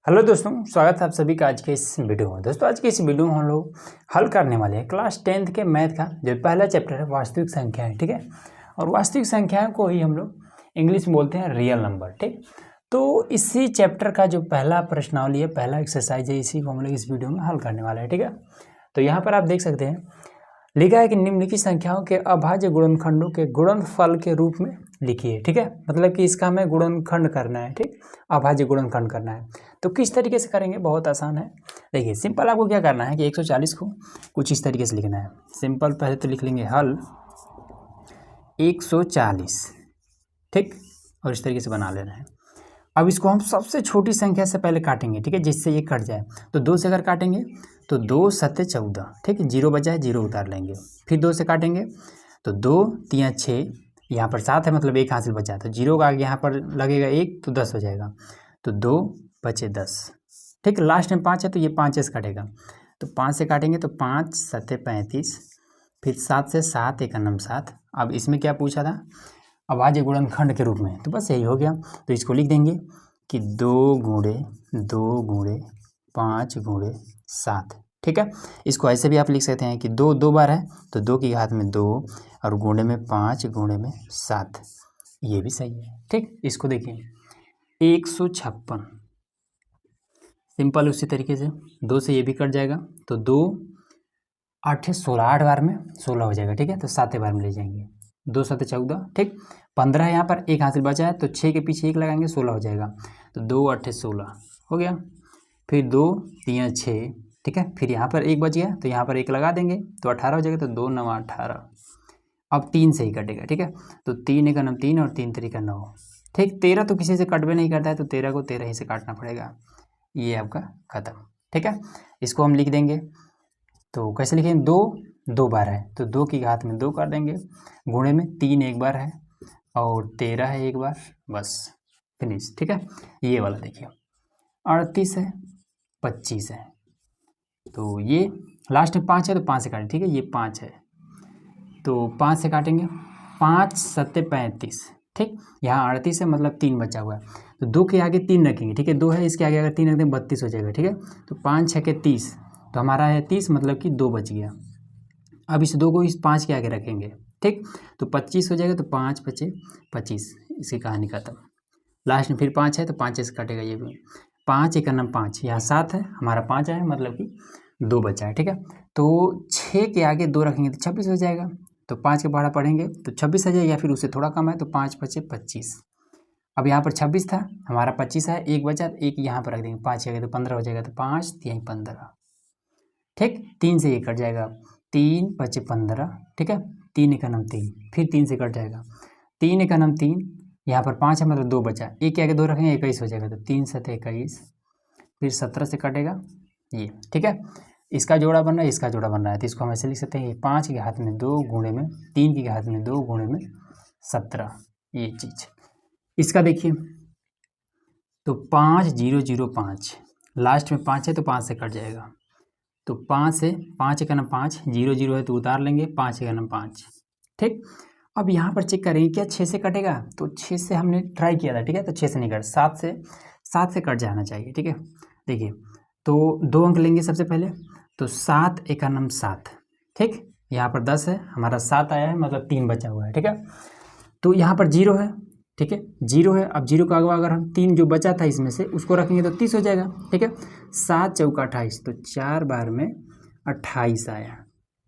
Hello दोस्तों, स्वागत है आप सभी का आज के इस वीडियो में। दोस्तों आज के इस वीडियो में हम लोग हल करने वाले हैं क्लास 10th के मैथ का जो पहला चैप्टर है वास्तविक संख्याएं। ठीक है, और वास्तविक संख्याओं को ही हम लोग इंग्लिश में बोलते हैं रियल नंबर। ठीक, तो इसी चैप्टर का जो पहला प्रश्नावली है, पहला एक्सरसाइज है, इसी को हम लोग इस वीडियो में हल करने वाले हैं। ठीक है, तो यहाँ पर आप देख सकते हैं लिखा है कि निम्नलिखित संख्याओं के अभाज्य गुणनखंडों के गुणनफल के रूप में लिखिए। ठीक है, मतलब कि इसका हमें गुणनखंड करना है। ठीक, अभाज्य गुणनखंड करना है। तो किस तरीके से करेंगे, बहुत आसान है। देखिए सिंपल, आपको क्या करना है कि 140 को कुछ इस तरीके से लिखना है। सिंपल पहले तो लिख लेंगे हल 140। ठीक, और इस तरीके से बना लेना है। अब इसको हम सबसे छोटी संख्या से पहले काटेंगे। ठीक है, जिससे ये कट जाए। तो 2 से अगर काटेंगे तो 2 सत्ते 14। ठीक है, 0 बचा है, 0 उतार लेंगे। फिर 2 से काटेंगे तो 2 3 6, यहाँ पर 7 है, मतलब 1 हासिल बचा है। तो 0 का आगे यहाँ पर लगेगा 1, तो 10 हो जाएगा। तो 2 बचे 10। ठीक, लास्ट में 5 है, तो ये 5 से काटेगा। तो 5 से काटेंगे तो 5 सत्ते 35, फिर 7 से 7 1 अनम 7। अब इसमें क्या पूछा था, अभाज्य गुणनखंड के रूप में, तो बस यही हो गया। तो इसको लिख देंगे कि 2 गुणे 2 गुणे 5 गुणे 7। ठीक है, इसको ऐसे भी आप लिख सकते हैं कि 2 2 बार है, तो 2 की घात में 2 और गुणे में 5 गुणे में 7। ये भी सही है। ठीक, इसको देखिए 156। सिंपल उसी तरीके से 2 से ये भी कट जाएगा। तो 2 8 16, 8 बार में 16 हो जाएगा। ठीक है, तो 7 बार में ले जाएंगे। 2 7 14। ठीक, 15 है, यहाँ पर 1 हासिल बचा है, तो 6 के पीछे 1 लगाएंगे, 16 हो जाएगा। तो 2 8 16 हो गया। फिर 2 3 6। ठीक है, फिर यहाँ पर 1 बच गया, तो यहाँ पर 1 लगा देंगे, तो 18 हो जाएगा। तो 2 9 18। अब 3 से ही कटेगा। ठीक है, तो 3 1 9 3 और 3 3 9। ठीक, 13 तो किसी से कट भी नहीं करता है, तो 13 को 13 ही से काटना पड़ेगा। ये आपका खत्म। ठीक है, इसको हम लिख देंगे। तो कैसे लिखेंगे, 2 2 बार है, तो 2 की घात में 2 कर देंगे। गुणे में 3 एक बार है, और 13 है एक बार, बस फिनिश। ठीक है, ये वाला देखिए 38 है, 25 है, तो ये लास्ट में 5 है, तो 5 से काटें। ठीक है, ये 5 है, तो 5 से काटेंगे। 5 सत्ते 35। ठीक, यहाँ 38 है, मतलब 3 बचा हुआ है, तो 2 के आगे 3 रखेंगे। ठीक है, 2 है, इसके आगे अगर 3 रख दें 32 हो जाएगा। ठीक है, तो 5 6 के 30, तो हमारा है 30, मतलब कि 2 बच गया। अब इस 2 को इस 5 के आगे रखेंगे। ठीक, तो 25 हो जाएगा। तो 5 बचे 25, इसकी कहानी खत्म। लास्ट में फिर 5 है, तो 5 से काटेगा ये भी। 5 1 9 5, यहाँ 7 है, हमारा 5 है, मतलब कि 2 बचा है। ठीक है, तो 6 के आगे 2 रखेंगे तो 26 हो जाएगा। तो 5 के पहाड़ा पढ़ेंगे तो 26 आ जाएगा, या फिर उससे थोड़ा कम है, तो 5 बचे 25। अब यहाँ पर 26 था, हमारा 25 है, 1 बचा, तो 1 यहाँ पर रख देंगे। 5 के आगे तो 15 हो जाएगा, तो 5 3 15। ठीक, 3 से ये कट जाएगा, 3 बचे 15। ठीक है, 3 1 9 3, फिर 3 से कट जाएगा। 3 1 9 3, यहाँ पर 5 है, मतलब 2 बचा। 1 के आगे 2 रखेंगे, 21 हो जाएगा। तो 3 7 21, फिर 17 से कटेगा ये। ठीक है, इसका जोड़ा बन रहा है, इसका जोड़ा बन रहा है, तो इसको हम ऐसे लिख सकते हैं 5 के घात में 2 गुणे में 3 के घात में 2 गुणे में 17। ये चीज इसका देखिए, तो 5 0 0 5, लास्ट में 5 है, तो 5 से कट जाएगा। तो 5 से 5 1 5, 0 0 है, तो उतार लेंगे। 5 1 5। ठीक, अब यहाँ पर चेक करेंगे क्या 6 से कटेगा, तो 6 से हमने ट्राई किया था। ठीक है, तो 6 से नहीं कट, 7 से कट जाना चाहिए। ठीक है, देखिए तो 2 अंक लेंगे सबसे पहले, तो 7 1 7। ठीक, यहाँ पर 10 है, हमारा 7 आया है, मतलब 3 बचा हुआ है। ठीक है, तो यहाँ पर 0 है। ठीक है, 0 है, अब 0 का अगर हम 3 जो बचा था इसमें से उसको रखेंगे तो 30 हो जाएगा। ठीक है, 7 चौका 28, तो 4 बार में 28 आया।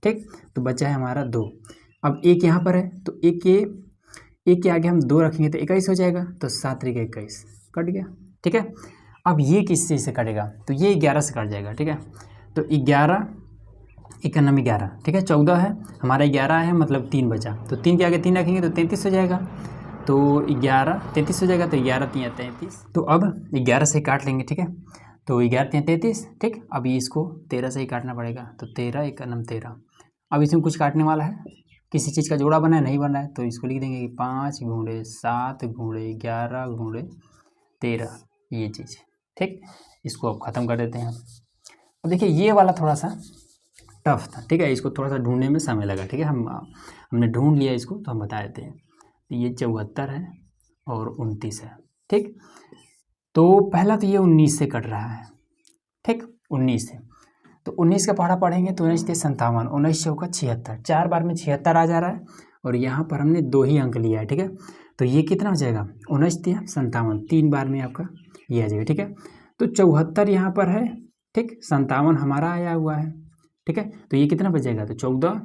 ठीक, तो बचा है हमारा 2। अब 1 यहाँ पर है, तो 1 के आगे हम 2 रखेंगे तो 21 हो जाएगा। तो 7 3 21 कट गया। ठीक है, अब ये किस चीज़ से कटेगा, तो ये 11 से कट जाएगा। ठीक है, तो 11 1 9 11। ठीक है, 14 है, हमारा 11 है, मतलब 3 बचा, तो 3 के आगे 3 रखेंगे तो 33 हो जाएगा। तो 11 33 हो जाएगा, तो 11 3 33। तो अब 11 से काट लेंगे। ठीक है, तो 11 3 33। ठीक, अब इसको 13 से ही काटना पड़ेगा, तो 13 1 9 13। अब इसमें कुछ काटने वाला है, किसी चीज़ का जोड़ा बना है, नहीं बन रहा है, तो इसको लिख देंगे कि 5 गुणे 7 गुणे 11 गुणे 13, ये चीज़। ठीक, इसको अब ख़त्म कर देते हैं। अब देखिए ये वाला थोड़ा सा टफ था। ठीक है, इसको थोड़ा सा ढूंढने में समय लगा। ठीक है, हमने ढूंढ लिया इसको, तो हम बता देते हैं। तो ये 74 है और 29 है। ठीक, तो पहला तो ये 19 से कट रहा है, ठीक, 19 से, तो 19 का पहाड़ा पढ़ेंगे तो 19 57, 19 चौका 76, 4 बार में 76 आ जा रहा है और यहाँ पर हमने 2 ही अंक लिया है, ठीक है। तो ये कितना हो जाएगा, 19 57, 3 बार में आपका ये आ जाएगा, ठीक है। तो 74 यहाँ पर है, ठीक, 57 हमारा आया हुआ है, ठीक है। तो ये कितना बचेगा, तो 14,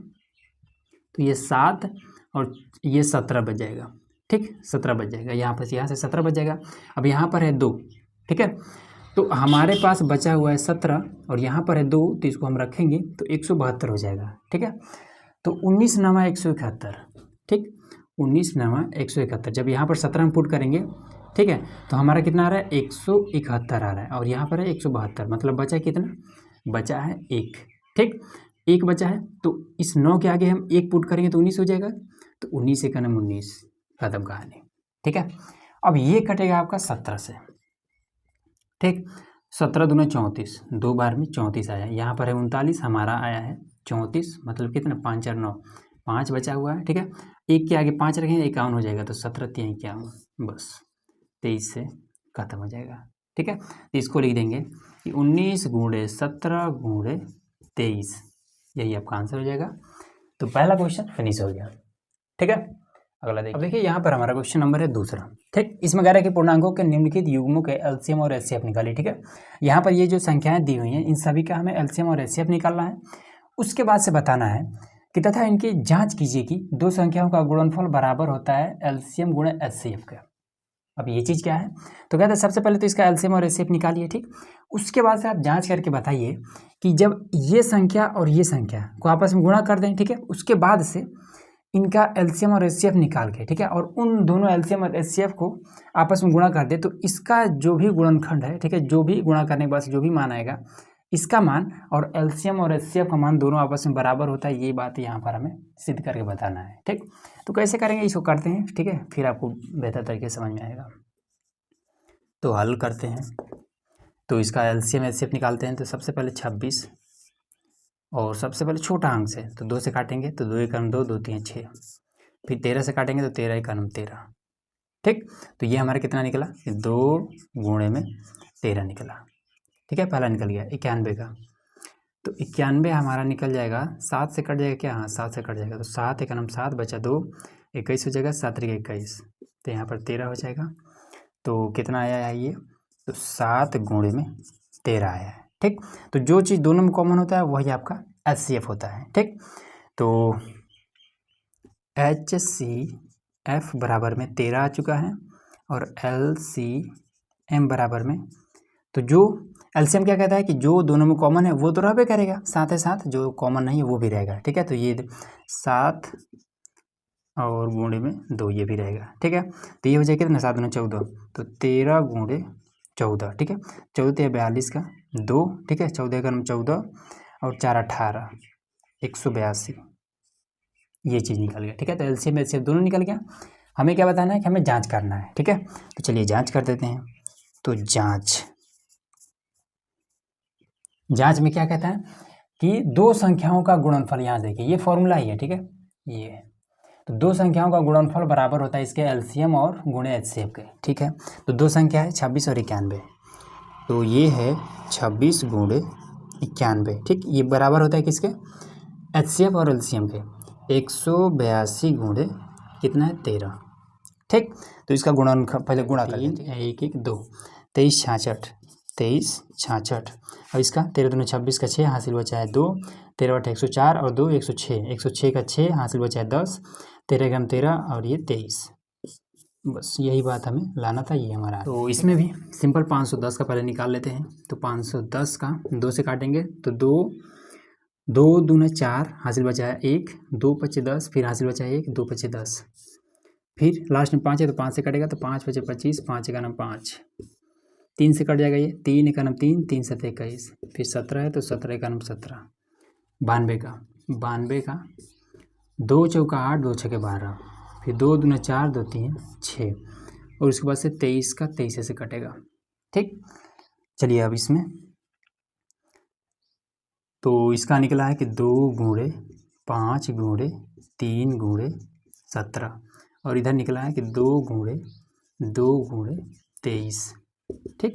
तो ये 7 और ये 17 बच जाएगा, ठीक, 17 बच जाएगा, यहाँ से 17 बच जाएगा। अब यहाँ पर है 2, ठीक है, तो हमारे पास बचा हुआ है 17 और यहाँ पर है 2, तो इसको हम रखेंगे तो 172 हो जाएगा, ठीक है। तो 19 नवा 171, ठीक, 19 नवा 171, जब यहाँ पर 17 हम पुट करेंगे, ठीक है, तो हमारा कितना आ रहा है, 171 आ रहा है और यहाँ पर है 172, मतलब बचा कितना, बचा है 1, ठीक, 1 बचा है। तो इस 9 के आगे हम 1 पुट करेंगे तो 19 हो जाएगा, तो 19 से कम 19, खत्म कहानी, ठीक है। अब ये कटेगा आपका 17 से, ठीक, 17 दूना 34, 2 बार में 34 आया, यहाँ पर है 39, हमारा आया है 34, मतलब कितना, 5 4 9, 5 बचा हुआ है, ठीक है। 1 के आगे 5 रखेंगे 51 हो जाएगा, तो 17 3 51, बस 23 से खत्म हो जाएगा, ठीक है। तो इसको लिख देंगे कि 19 गुणे 17 गुणे 23, यही आपका आंसर हो जाएगा। तो पहला क्वेश्चन फिनिश हो गया, ठीक है। अगला देखिए, अब देखिए यहाँ पर हमारा क्वेश्चन नंबर है दूसरा, ठीक, इसमें कह रहा है कि पूर्णांकों के निम्नलिखित युग्मों के एलसीएम और एचसीएफ निकालिए, ठीक है। यहाँ पर ये जो संख्याएं दी हुई हैं इन सभी का हमें एलसीएम और एचसीएफ निकालना है। उसके बाद से बताना है कि तथा इनकी जांच कीजिए कि दो संख्याओं का गुणनफल बराबर होता है एलसीएम गुणे एचसीएफ का। अब ये चीज़ क्या है, तो कहते हैं सबसे पहले तो इसका एलसीएम और एचसीएफ निकालिए, ठीक। उसके बाद से आप जांच करके बताइए कि जब ये संख्या और ये संख्या को आपस में गुणा कर दें, ठीक है, उसके बाद से इनका एलसीएम और एचसीएफ निकाल के, ठीक है, और उन दोनों एलसीएम और एचसीएफ को आपस में गुणा कर दे, तो इसका जो भी गुणनखंड है, ठीक है, जो भी गुणा करने के बाद जो भी मान आएगा, इसका मान और एलसीएम और एचसीएफ का मान दोनों आपस में बराबर होता है, ये बात यहाँ पर हमें सिद्ध करके बताना है, ठीक। तो कैसे करेंगे, इसको करते हैं, ठीक है, फिर आपको बेहतर तरीके से समझ में आएगा। तो हल करते हैं, तो इसका एलसीएम एचसीएफ निकालते हैं। तो सबसे पहले 26 और सबसे पहले छोटा अंक से, तो 2 से काटेंगे तो 2 एकम 2, 2 3 6, फिर 13 से काटेंगे तो 13 एकम 13, ठीक। तो ये हमारा कितना निकला, 2 गुणे में 13 निकला, ठीक है, पहला निकल गया 91 का। तो 91 हमारा निकल जाएगा, 7 से कट जाएगा क्या, हाँ 7 से कट जाएगा, तो 7 एकम 7 बचा 2, 21 हो जाएगा, 7 3 21, तो यहाँ पर 13 हो जाएगा। तो कितना आया है ये, तो 7 गुणे में 13 आया है, ठीक। तो जो चीज़ दोनों में कॉमन होता है वही आपका एचसीएफ होता है, ठीक। तो HCF बराबर में 13 आ चुका है और LCM बराबर में, तो जो एलसीएम क्या कहता है कि जो दोनों में कॉमन है वो तो रहबे करेगा, साथ ही साथ जो कॉमन नहीं है वो भी रहेगा, ठीक है। तो ये 7 और गुणे में 2 ये भी रहेगा, ठीक है। तो ये हो जाएगा कितना, 7 गुणे 14, तो 13 गुणे 14, ठीक है, 14 42 का 2, ठीक है, 14 का 14 और 4 18, 182, ये चीज़ निकल गया, ठीक है। तो एलसीएम एचसीएफ दोनों निकल गया। हमें क्या बताना है कि हमें जांच करना है, ठीक है। तो चलिए जांच कर देते हैं। तो जांच में क्या कहता है कि दो संख्याओं का गुणनफल, यहाँ देखिए ये फॉर्मूला ही है, ठीक है, ये तो दो संख्याओं का गुणनफल बराबर होता है इसके एलसीएम और गुणे एचसीएफ के, ठीक है। तो दो संख्या है 26 और 91, तो ये है 26 गुणे 91, ठीक, ये बराबर होता है किसके, एचसीएफ और एलसीएम के, 182 गुणे कितना है 13, ठीक। तो इसका गुणन पहले गुणा कर लेते हैं, 1 1 2, 23 66, 23 66, और इसका 13 दूनी 26 का 6 हासिल बचा है 2, 13 8 104 और 2 106, 106 का 6 हासिल बचा है 10, 13 ग्राम 13 और ये 23, बस यही बात हमें लाना था, ये हमारा। तो इसमें भी सिंपल 510 का पहले निकाल लेते हैं। तो 510 का 2 से काटेंगे तो 2 2 दूना 4 हासिल बचा है 1, 2 5 10, फिर हासिल बचा है 1, 2 5 10, फिर लास्ट में 5 है तो 5 से कटेगा तो 5 5 25, 5 का नाम 5, 3 से कट जाएगा ये, 3 का नाम 3, 3 7 21, फिर 17 है तो 17 का नाम 17, 92 का 2 चौका 8, 2 छके 12, फिर 2 दूना 4, 2 3 6, और उसके बाद से 23 का 23 से कटेगा, ठीक। चलिए अब इसमें तो इसका निकला है कि 2 गुणे 5 गुणे 3 गुणे 17, और इधर निकला है कि 2 गुणे 23, ठीक,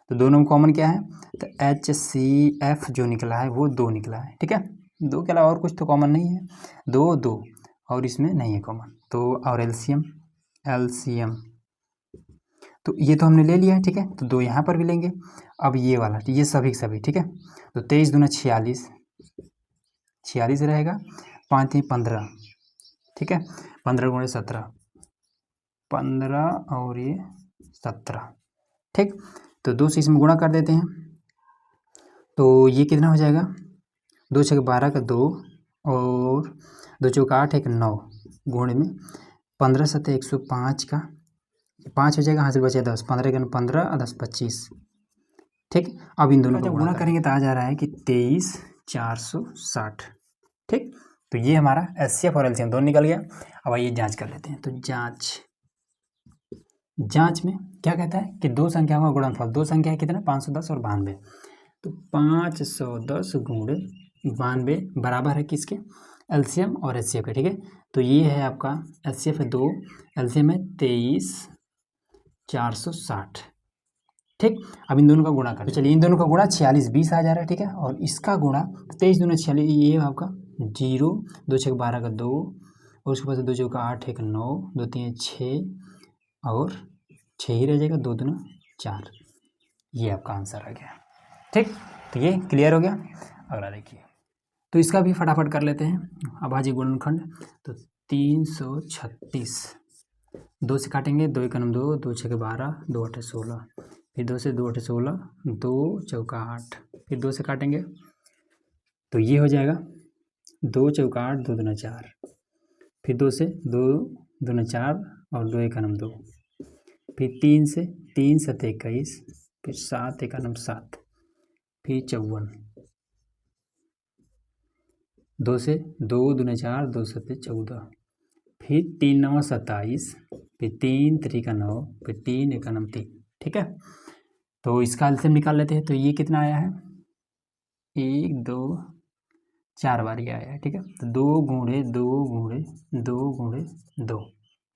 तो दोनों में कॉमन क्या है, तो HCF जो निकला है वो 2 निकला है। ठीक है, 2 के अलावा और कुछ तो कॉमन नहीं है, 2 2 और इसमें नहीं है कॉमन। तो और एलसीएम तो ये तो हमने ले लिया है। ठीक है, तो 2 यहाँ पर भी लेंगे। अब ये वाला, ये सभी सभी। ठीक है, तो 23 दूना 46, 46 रहेगा, 5 3 15। ठीक है, 15 गुणे 17, 15 और ये 17। ठीक, तो 2 से इसमें गुणा कर देते हैं, तो ये कितना हो जाएगा, 2 छः 12 का 2 और 2 चौका 8 एक 9 गुणे में 15 सत्ते 105 का 5 हो जाएगा, हासिल बचे 10, 15 का 15 और 10 25। ठीक, अब इन दोनों का जब गुणा करेंगे तो आ जा रहा है कि 23 460। ठीक, तो ये हमारा HCF और LCM दोनों निकल गया। अब आइए जांच कर लेते हैं। तो जांच में क्या कहता है कि दो संख्याओं का गुणनफल, दो संख्या है कितना, 510 और 92। तो 510 गुणे 92 बराबर है किसके, LCM और HCF के। ठीक है, तो ये है आपका HCF है 2, LCM है 23 460। ठीक, अब इन दोनों का गुणा कर, तो चलिए इन दोनों का गुणा 46 20 आ जा रहा है। ठीक है, और इसका गुणा 23 दूना 46, ये आपका 0, 2 छः 12 का 2 और उसके बाद 2 चौका 8 एक 9, 2 3 6 और 6 ही रह जाएगा, 2 दूना 4। ये आपका आंसर आ गया। ठीक, तो ये क्लियर हो गया। अगला देखिए, तो इसका भी फटाफट कर लेते हैं। अभाज्य गुणनखंड, तो 336, 2 से काटेंगे, 2 एक 2, 2 छः 12, 2 8 16, फिर 2 से 2 8 16, 2 चौका 8, फिर 2 से काटेंगे तो ये हो जाएगा 2 चौका 8, 2 दूना 4, फिर 2 से 2 दूना 4 और 2 एक 2, फिर 3 से 3 7 21, फिर 7 एक 7, फिर 54, 2 से 2 दूना 4, 2 7 14, फिर 3 9 27, फिर 3 3 का 9, फिर 3 एक 3। ठीक है, तो इसका एलसीएम निकाल लेते हैं। तो ये कितना आया है, 1 2 4 बार ये आया है। ठीक है, तो 2 गुणे 2 गुणे 2 गुणे 2,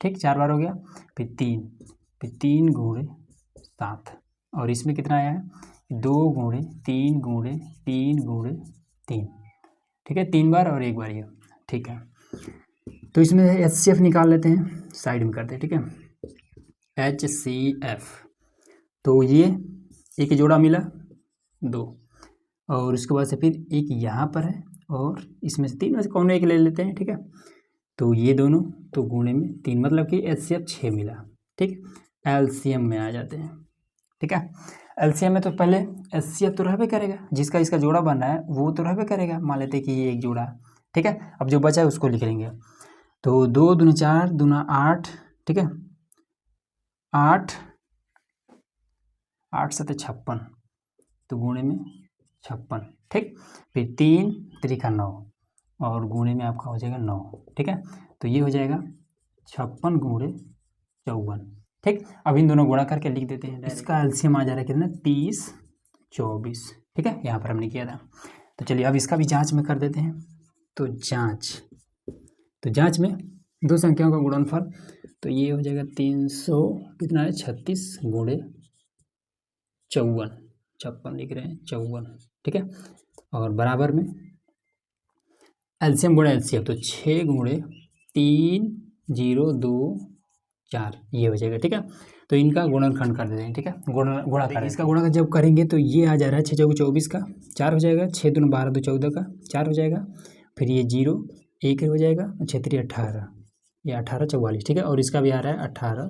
ठीक 4 बार हो गया, फिर 3 गुणे 7 और इसमें कितना आया है, 2 गुणे 3 गुणे 3 गुणे 3। ठीक है, 3 बार और 1 बार ये। ठीक है, तो इसमें HCF निकाल लेते हैं, साइड में करते हैं। ठीक है, HCF, तो ये एक जोड़ा मिला 2 और उसके बाद से फिर एक यहाँ पर है और इसमें से 3 में से कौन एक ले लेते हैं। ठीक है, तो ये दोनों तो गुणे में 3, मतलब कि HCF 6 मिला। ठीक, LCM में आ जाते हैं। ठीक है, LCM में तो पहले HCF तो रहबे करेगा, जिसका इसका जोड़ा बन रहा है वो तो रहबे करेगा, मान लेते हैं कि ये एक जोड़ा है। ठीक है, अब जो बचा है उसको लिख लेंगे। तो 2 दूना 4 दूना 8, ठीक है 8 8 7 56, तो गुणे में 56। ठीक, फिर 3 3 का 9 और गुणे में आपका हो जाएगा 9। ठीक है, तो ये हो जाएगा 56 गुणे 54। ठीक, अब इन दोनों गुणा करके लिख देते हैं। इसका एलसीएम आ जा रहा है कितना, 30 24। ठीक है, यहाँ पर हमने किया था। तो चलिए अब इसका भी जांच में कर देते हैं। तो जांच में दो संख्याओं का गुणनफल, तो ये हो जाएगा 300 कितना है 36 गुणे 54, 56 लिख रहे हैं 54। ठीक है, और बराबर में एलसीएम गुणा एलसीएम, तो 6 गुणे 3 0 2 4 ये हो जाएगा। ठीक है, तो इनका गुणनखंड कर देते हैं। ठीक है, गुणा करें, इसका गुणा जब करेंगे तो ये आ जा रहा है 6 चौके 24 का 4 हो जाएगा, 6 दूनी 12 2 14 का 4 हो जाएगा, फिर ये 0 1 हो जाएगा, 6 3 18, ये 18 44। ठीक है, और इसका भी आ रहा है 18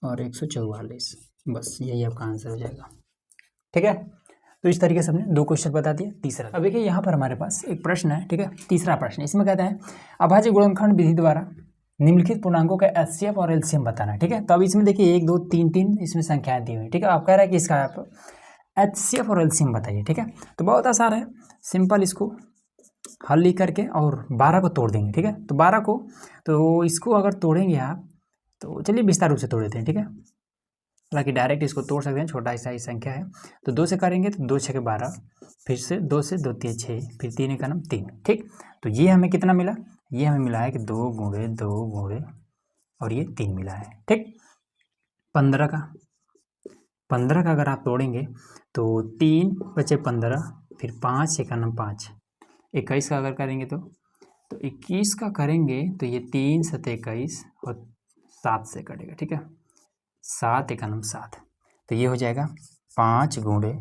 और 144, बस यही आपका आंसर हो जाएगा। ठीक है, तो इस तरीके से हमने 2 क्वेश्चन बता दिए। तीसरा, अब देखिए यहाँ पर हमारे पास एक प्रश्न है। ठीक है, तीसरा प्रश्न इसमें कहता है अभाज्य गुणनखंड विधि द्वारा निम्नलिखित पूर्णांकों का HCF और LCM बताना है। ठीक है, तो अब इसमें देखिए 1 2 3 3 इसमें संख्याएं दी हुई। ठीक है, आप कह रहा है कि इसका आप HCF और LCM बताइए। ठीक है, तो बहुत आसान है, सिंपल इसको हल लिख करके और 12 को तोड़ देंगे। ठीक है, तो 12 को, तो इसको अगर तोड़ेंगे आप, तो चलिए विस्तार रूप से तोड़ देते हैं। ठीक है, हालांकि डायरेक्ट इसको तोड़ सकते हैं, छोटा सा ही संख्या है। तो 2 से करेंगे तो 2 6 12, फिर से 2 से 2 3 6, फिर 3 का 3। ठीक, तो ये हमें कितना मिला, ये हमें मिला है कि 2 गुणे 2 गुणे और ये 3 मिला है। ठीक, 15 का 15 का अगर आप तोड़ेंगे तो 3 बचे 15, फिर 5 एकानम 5, 21 का अगर करेंगे तो 21 का करेंगे तो ये 3 7 21 और 7 से कटेगा, ठीक है, 7 एकानम 7, तो ये हो जाएगा 5 गुणे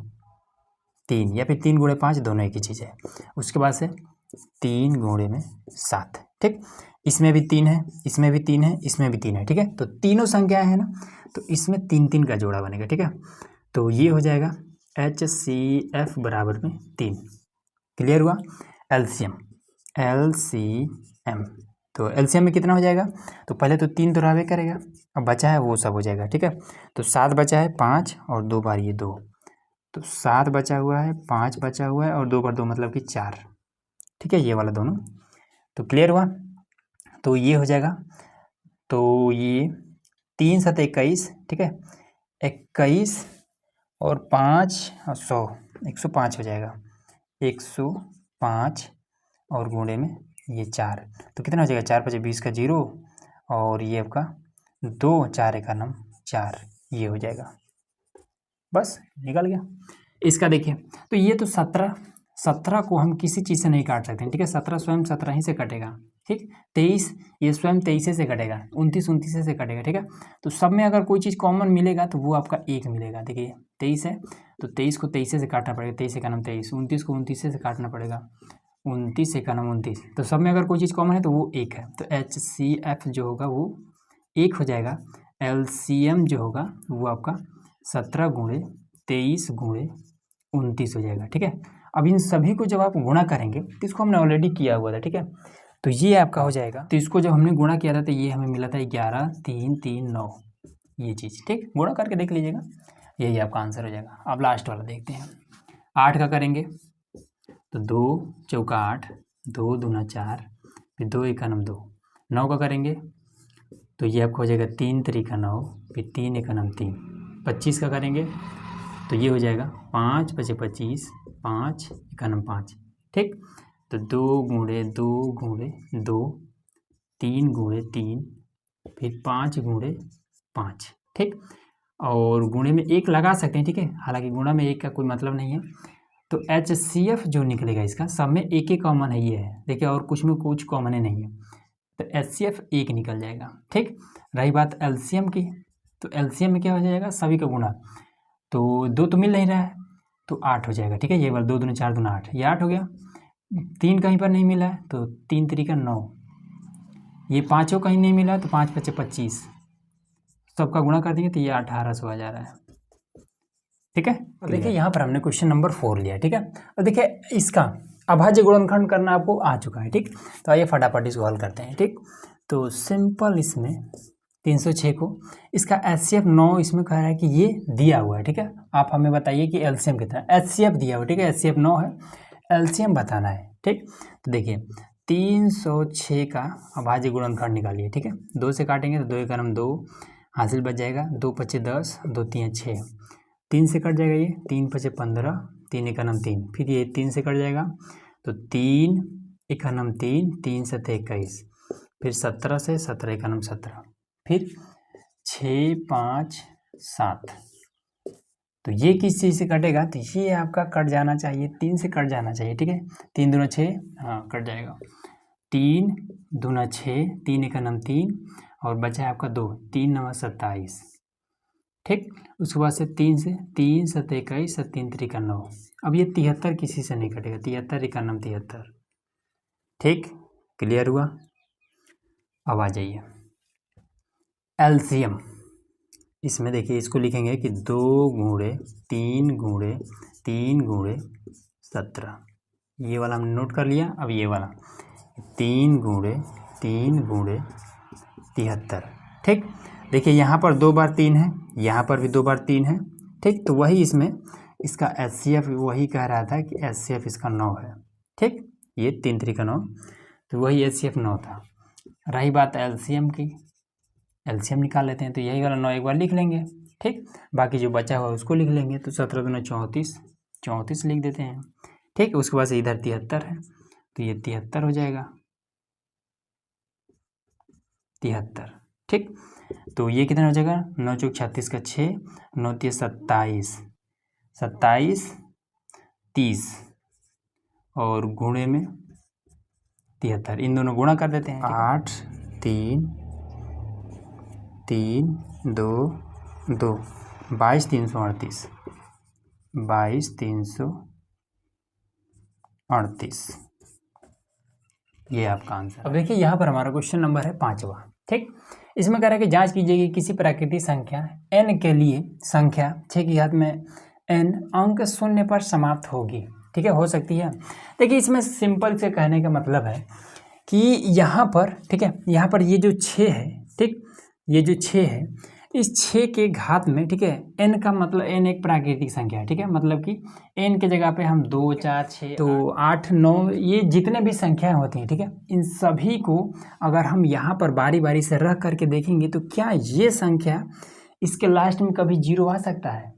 3 या फिर 3 गुणे 5, दोनों एक ही चीज़ है। उसके बाद से 3 गुणे में 7, ठीक, इसमें भी 3 है, इसमें भी 3 है, इसमें भी 3 है, ठीक है, तो तीनों संख्या है ना, तो इसमें 3 3 का जोड़ा बनेगा, ठीक है, तो ये हो जाएगा HCF बराबर में 3। क्लियर हुआ। LCM तो LCM में कितना हो जाएगा, तो पहले तो 3 तो रहबे करेगा, अब बचा है वो सब हो जाएगा, ठीक है, तो 7 बचा है 5 और 2 बार ये 2, तो 7 बचा हुआ है, 5 बचा हुआ है और 2 बार 2 मतलब कि 4, ठीक है, ये वाला दोनों। तो क्लियर हुआ, तो ये हो जाएगा, तो ये 3 7 21, ठीक है, 21 और 5 और 100, 105 हो जाएगा, 105 और गुणे में ये 4, तो कितना हो जाएगा, 4 5 20 का 0 और ये आपका 2 4 एकानम 4, ये हो जाएगा, बस निकल गया। इसका देखिए, तो ये तो 17 को हम किसी चीज़ से नहीं काट सकते हैं, ठीक है, 17 स्वयं 17 ही से कटेगा, ठीक, 23 ये स्वयं 23 से कटेगा, 29 29 से कटेगा, ठीक है, तो सब में अगर कोई चीज़ कॉमन मिलेगा तो वो आपका 1 मिलेगा। देखिए 23 है तो 23 को 23 से काटना पड़ेगा, 23 एकानम 23, 29 को 29 से काटना पड़ेगा, 29 एकानम 29, तो सब में अगर कोई चीज़ कॉमन है तो वो 1 है, तो HCF जो होगा वो 1 हो जाएगा। LCM जो होगा वो आपका 17 गुणे 23 गुणे 29 हो जाएगा, ठीक है। अब इन सभी को जब आप गुणा करेंगे तो इसको हमने ऑलरेडी किया हुआ था, ठीक है, तो ये आपका हो जाएगा, तो इसको जब हमने गुणा किया था तो ये हमें मिला था 11 3 3 9, ये चीज़, ठीक, गुणा करके देख लीजिएगा, यही आपका आंसर हो जाएगा। अब लास्ट वाला देखते हैं, 8 का करेंगे तो 2 चौका 8, 2 दूना 4, फिर 2 एकानम 2, 9 का करेंगे तो ये आपको हो जाएगा 3 त्रिका 9, फिर 3 एकानम 3, 25 का करेंगे तो ये हो जाएगा 5 बचे 25, 5 एकानम 5, ठीक, तो 2 गुणे 2 गुणे 2, 3 गुणे 3, फिर 5 गुणे 5, ठीक, और गुणे में 1 लगा सकते हैं, ठीक है, हालांकि गुणा में 1 का कोई मतलब नहीं है, तो HCF जो निकलेगा इसका सब में एक ही कॉमन है, ये है, देखिए, और कुछ में कुछ कॉमन ही नहीं है, तो HCF 1 निकल जाएगा, ठीक। रही बात LCM की, तो LCM में क्या हो जाएगा, सभी का गुणा, तो 2 तो मिल नहीं रहा है तो 8 हो जाएगा, ठीक है, ये वाला 2 दूना 4 दूना 8, ये 8 हो गया, 3 कहीं पर नहीं मिला है तो 3 त्रिका 9, ये 5 कहीं नहीं मिला तो 5 बचे 25, सबका गुणा कर देंगे तो ये 1800 आ जा रहा है, ठीक है। और देखिए यहाँ पर हमने क्वेश्चन नंबर 4 लिया, ठीक है, और देखिए इसका अभाज्य गुणनखंड करना आपको आ चुका है, ठीक, तो आइए फटाफट इसको हल करते हैं, ठीक, तो सिंपल इसमें 306 को इसका HCF 9 इसमें कह रहा है कि ये दिया हुआ है, ठीक है, आप हमें बताइए कि LCM कितना है, HCF दिया हुआ है, ठीक है, HCF 9 है, LCM बताना है, ठीक, तो देखिए 306 का अभाज्य गुणनखंड निकालिए, ठीक है, 2 से काटेंगे तो 2 एकानम 2 हासिल बच जाएगा, 2 पचे 10, 2 3 6, 3 से कट जाएगा, ये 3 पचे 15, 3 एकानम 3, फिर ये 3 से कट जाएगा तो 3 एकानम 3, 3 7 21, फिर 17 से 17 एकानम 17, फिर 6 5 7, तो ये किस चीज़ से कटेगा, तो ये आपका कट जाना चाहिए, 3 से कट जाना चाहिए, ठीक है, 3 दूना 6, हाँ कट जाएगा, 3 दूना 6, 3 एकानम 3 और बचा है आपका 2, 3 9 27, ठीक, उसके बाद से 3 से 3 7 21, 3 त्रिका 9, अब ये 73 किसी से नहीं कटेगा, 73 एकानम 73, ठीक, क्लियर हुआ। अब आ जाइए LCM, इसमें देखिए इसको लिखेंगे कि 2 गुणे 3 गुणे 3 गुणे 17, ये वाला हमने नोट कर लिया। अब ये वाला 3 गुणे 3 गुणे 73, ठीक, देखिए यहाँ पर 2 बार 3 है, यहाँ पर भी 2 बार 3 है, ठीक, तो वही इसमें इसका HCF वही कह रहा था कि HCF इसका 9 है, ठीक, ये 3 त्रिका 9, तो वही HCF 9 था। रही बात LCM की, LCM निकाल लेते हैं, तो यही वाला 9 एक बार लिख लेंगे, ठीक, बाकी जो बचा हुआ उसको लिख लेंगे, तो 17 दूना 34, 34 लिख देते हैं, ठीक, उसके बाद से इधर 73 है तो ये 73 हो जाएगा, 73, ठीक, तो ये कितना हो जाएगा, 9 चौक 36 का 6, 9 3 27, 27 30 और गुणे में 73, इन दोनों गुणा कर देते हैं। 8 3 3 2 2 22 338, 22 338, ये आपका आंसर। अब देखिए यहाँ पर हमारा क्वेश्चन नंबर है 5वां, ठीक। इसमें कह रहा है कि जांच कीजिए कि किसी प्राकृतिक संख्या n के लिए संख्या 6 की घात में n अंक 0 पर समाप्त होगी, ठीक है, हो सकती है। देखिए इसमें सिंपल से कहने का मतलब है कि यहाँ पर, ठीक है, यहाँ पर ये जो 6 है, ठीक, ये जो 6 है, इस 6 के घात में, ठीक है, n का मतलब n एक प्राकृतिक संख्या है, ठीक है, मतलब कि n के जगह पे हम 2 4 6 तो 8 9 ये जितने भी संख्याएं होती हैं, ठीक है, इन सभी को अगर हम यहाँ पर बारी बारी से रख करके देखेंगे तो क्या ये संख्या इसके लास्ट में कभी 0 आ सकता है,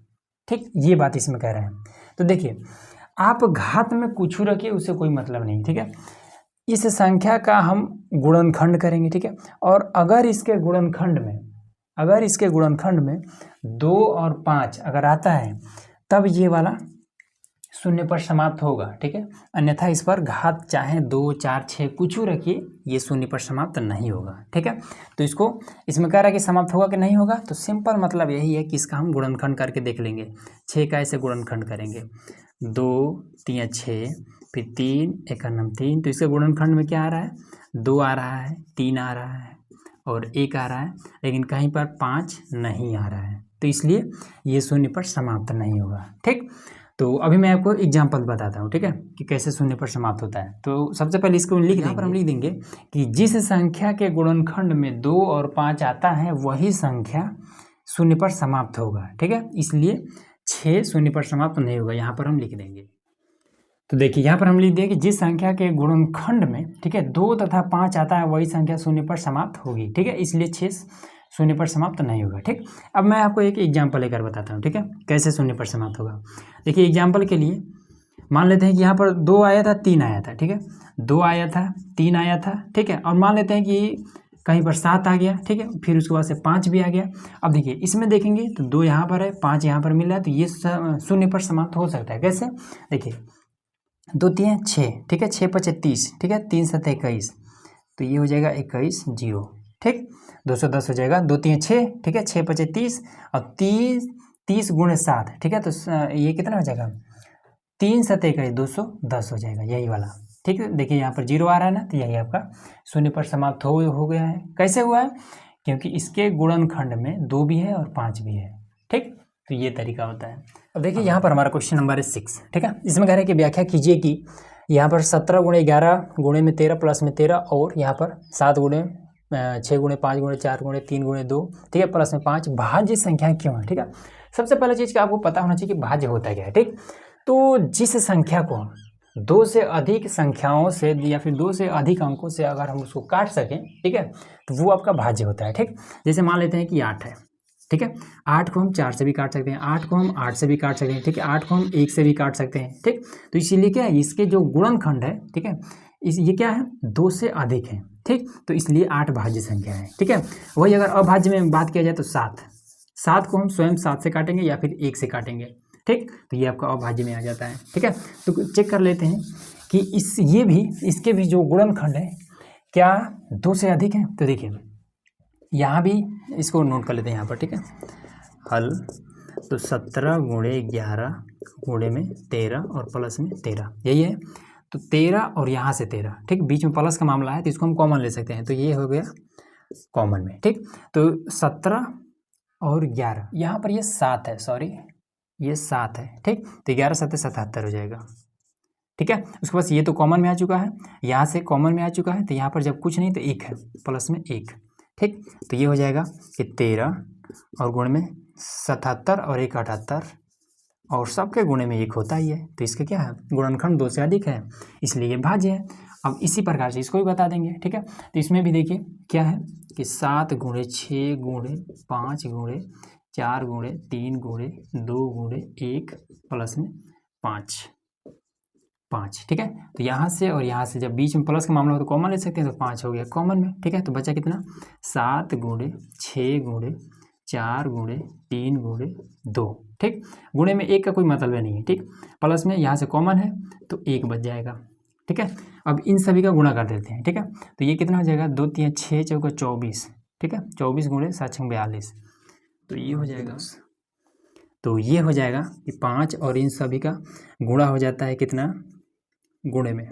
ठीक, ये बात इसमें कह रहे हैं। तो देखिए आप घात में कुछ रखिए, उससे कोई मतलब नहीं, ठीक है। इस संख्या का हम गुणनखंड करेंगे, ठीक है, और अगर इसके गुणनखंड में 2 और 5 अगर आता है तब ये वाला 0 पर समाप्त होगा, ठीक है, अन्यथा इस पर घात चाहे 2 4 6 कुछ रखिए, ये 0 पर समाप्त नहीं होगा, ठीक है। तो इसको इसमें कह रहा है कि समाप्त होगा कि नहीं होगा, तो सिंपल मतलब यही है कि इसका हम गुणनखंड करके देख लेंगे। 6 का ऐसे गुणनखंड करेंगे, 2 3 6, फिर 3 1 9 3, तो इसके गुणनखंड में क्या आ रहा है, 2 आ रहा है, 3 आ रहा है और 1 आ रहा है, लेकिन कहीं पर 5 नहीं आ रहा है, तो इसलिए ये 0 पर समाप्त नहीं होगा, ठीक। तो अभी मैं आपको एग्जाम्पल बताता हूँ, ठीक है, कि कैसे 0 पर समाप्त होता है। तो सबसे पहले इसको लिख देंगे, हम लिख देंगे कि जिस संख्या के गुणनखंड में 2 और 5 आता है वही संख्या 0 पर समाप्त होगा, ठीक है, इसलिए 6 0 पर समाप्त नहीं होगा, यहाँ पर हम लिख देंगे। तो देखिए यहाँ पर हम लिख देंगे कि जिस संख्या के गुणनखंड में, ठीक है, 2 तथा 5 आता है वही संख्या 0 पर समाप्त होगी, ठीक है, इसलिए 6 0 पर समाप्त नहीं होगा, ठीक। अब मैं आपको एक एग्जाम्पल लेकर बताता हूँ, ठीक है, कैसे 0 पर समाप्त होगा। देखिए एग्जाम्पल के लिए मान लेते हैं कि यहाँ पर 2 आया था 3 आया था, ठीक है, 2 आया था 3 आया था, ठीक है, और मान लेते हैं कि कहीं पर 7 आ गया, ठीक है, फिर उसके बाद से 5 भी आ गया। अब देखिए इसमें देखेंगे तो 2 यहाँ पर है, 5 यहाँ पर मिल रहा है, तो ये 0 पर समाप्त हो सकता है। कैसे, देखिए 2 3 6, ठीक है, 6 5 30, ठीक है, 3 7 21, तो ये हो जाएगा 21 0, ठीक, 210 हो जाएगा, 2 3 6, ठीक है, 6 5 30 और 30 गुणे 7, ठीक है, तो ये कितना हो जाएगा, 3 7 21 210 हो जाएगा, यही वाला, ठीक है। देखिए यहाँ पर 0 आ रहा है ना, तो यही आपका 0 पर समाप्त हो गया है। कैसे हुआ है, क्योंकि इसके गुणनखंड में 2 भी है और 5 भी है, ठीक, तो ये तरीका होता है। अब देखिए यहाँ पर हमारा क्वेश्चन नंबर है 6, ठीक है, इसमें कह रहे हैं कि व्याख्या कीजिए कि यहाँ पर 17 गुणे 11 गुणे में 13 प्लस में 13 और यहाँ पर 7 गुणे 6 गुणे 5 गुणे 4 गुणे 3 गुणे 2, ठीक है, प्लस में 5 भाज्य संख्या क्यों है, ठीक है। सबसे पहले चीज़ का आपको पता होना चाहिए कि भाज्य होता क्या है, ठीक। तो जिस संख्या को 2 से अधिक संख्याओं से या फिर 2 से अधिक अंकों से अगर हम उसको काट सकें, ठीक है, तो वो आपका भाज्य होता है, ठीक। जैसे मान लेते हैं कि 8 है, ठीक है, 8 को हम 4 से भी काट सकते हैं, 8 को हम 8 से भी काट सकते हैं, ठीक है, 8 को हम 1 से भी काट सकते हैं, ठीक। तो इसीलिए क्या है, इसके जो गुणनखंड है, ठीक है, ये क्या है, 2 से अधिक है, ठीक, तो इसलिए 8 भाज्य संख्या है, ठीक है। वही अगर अभाज्य में बात किया जाए तो 7 को हम स्वयं 7 से काटेंगे या फिर 1 से काटेंगे, ठीक, तो ये आपका अभाज्य में आ जाता है, ठीक है। तो चेक कर लेते हैं कि इसके भी जो गुणनखंड है क्या 2 से अधिक है। तो देखिए यहाँ भी इसको नोट कर लेते हैं यहाँ पर, ठीक है, हल तो 17 गुणे 11 गुणे में 13 और प्लस में 13, यही है, तो 13 और यहाँ से 13, ठीक, बीच में प्लस का मामला है तो इसको हम कॉमन ले सकते हैं, तो ये हो गया कॉमन में, ठीक। तो 17 और 11, यहाँ पर ये 7 है, सॉरी ये 7 है, ठीक, तो 11 7 77 हो जाएगा, ठीक है। उसके बाद ये तो कॉमन में आ चुका है, यहाँ से कॉमन में आ चुका है, तो यहाँ पर जब कुछ नहीं तो 1 है, प्लस में 1, ठीक, तो ये हो जाएगा कि 13 और गुण में 77 और 1 78 और सबके गुणे में 1 होता ही है, तो इसका क्या है, गुणनखंड 2 से अधिक है, इसलिए ये भाज्य है। अब इसी प्रकार से इसको भी बता देंगे, ठीक है। तो इसमें भी देखिए क्या है कि 7 गुणे 6 गुणे 5 गुणे 4 गुणे 3 गुणे 2 गुणे 1 प्लस में 5, 5, ठीक है। तो यहाँ से और यहाँ से जब बीच में प्लस का मामला हो तो कॉमन ले सकते हैं, तो 5 हो गया कॉमन में, ठीक है। तो बचा कितना 7 गुणे 6 गुणे 4 गुणे 3 गुणे 2, ठीक। गुणे में 1 का कोई मतलब नहीं है, ठीक। प्लस में यहाँ से कॉमन है तो 1 बच जाएगा, ठीक है। अब इन सभी का गुणा कर देते हैं, ठीक है। तो ये कितना हो जाएगा 2 3 6 चौका 24, ठीक है। 24 गुणे 7 6 42, तो ये हो जाएगा, तो ये हो जाएगा कि 5 और इन सभी का गुणा हो जाता है कितना, गुणे में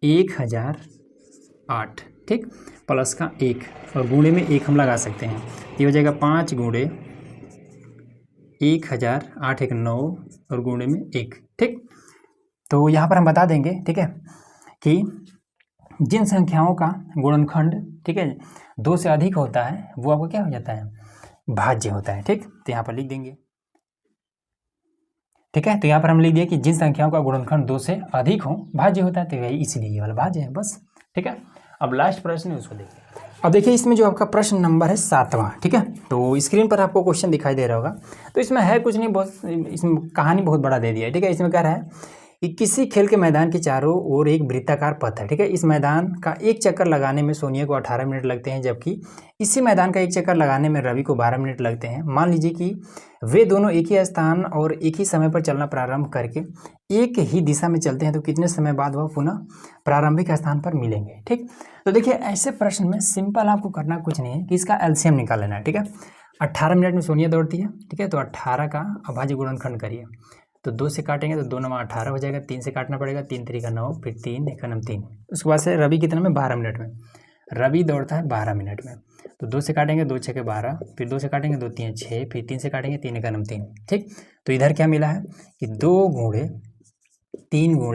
1008, ठीक। प्लस का 1 और गुणे में 1 हम लगा सकते हैं, ये हो जाएगा 5 गुणे 1000, 8 1 9 और गुणे में 1, ठीक। तो यहाँ पर हम बता देंगे, ठीक है, कि जिन संख्याओं का गुणनखंड, ठीक है, 2 से अधिक होता है वो आपको क्या हो जाता है, भाज्य होता है, ठीक। तो यहाँ पर लिख देंगे, ठीक है। तो यहाँ पर हम लिख दिया कि जिन संख्याओं का गुणनखंड 2 से अधिक हो भाज्य होता है, तो यही इसलिए ये वाला भाज्य है, बस, ठीक है। अब लास्ट प्रश्न है उसको देखिए। अब देखिए इसमें जो आपका प्रश्न नंबर है 7वां, ठीक है। तो स्क्रीन पर आपको क्वेश्चन दिखाई दे रहा होगा। तो इसमें है कुछ नहीं, बहुत इसमें कहानी बहुत बड़ा दे दिया है, ठीक है। इसमें कह रहा है कि किसी खेल के मैदान के चारों ओर एक वृत्ताकार पथ है, ठीक है। इस मैदान का एक चक्कर लगाने में सोनिया को 18 मिनट लगते हैं, जबकि इसी मैदान का एक चक्कर लगाने में रवि को 12 मिनट लगते हैं। मान लीजिए कि वे दोनों एक ही स्थान और एक ही समय पर चलना प्रारंभ करके एक ही दिशा में चलते हैं, तो कितने समय बाद वह पुनः प्रारंभिक स्थान पर मिलेंगे, ठीक। तो देखिए ऐसे प्रश्न में सिंपल आपको करना कुछ नहीं है कि इसका एलसीएम निकाल लेना है, ठीक है। 18 मिनट में सोनिया दौड़ती है, ठीक है। तो 18 का अभाज्य गुणनखंड करिए, तो 2 से काटेंगे तो 2 9 18 हो जाएगा, 3 से काटना पड़ेगा, 3 3 का 9, फिर 3 1 9 3। उसके बाद से रवि कितना में 12 मिनट में, रवि दौड़ता है 12 मिनट में, तो 2 से काटेंगे 2 6 के 12, फिर 2 से काटेंगे 2 3 6, फिर 3 से काटेंगे 3 1 9 3, ठीक। तो इधर क्या मिला है कि 2 गुणे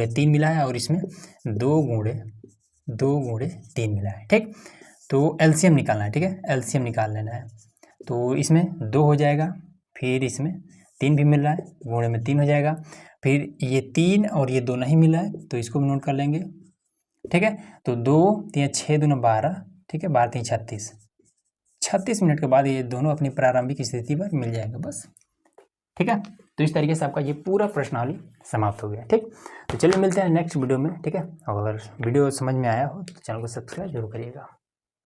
3 मिला है, और इसमें 2 गुणे 3 मिला है, ठीक। तो एलसीएम निकालना है, ठीक है, एलसीएम निकाल लेना है। तो इसमें 2 हो जाएगा, फिर इसमें 3 भी मिल रहा है, गुणे में 3 हो जाएगा, फिर ये 3 और ये 2 नहीं मिला है तो इसको भी नोट कर लेंगे, ठीक है। तो 2 3 6 2 12, ठीक है, 12 3 36, 36 मिनट के बाद ये दोनों अपनी प्रारंभिक स्थिति पर मिल जाएंगे, बस, ठीक है। तो इस तरीके से आपका ये पूरा प्रश्नावली समाप्त हो गया, ठीक। तो चलिए मिलते हैं नेक्स्ट वीडियो में, ठीक है। अगर वीडियो समझ में आया हो तो चैनल को सब्सक्राइब जरूर करिएगा।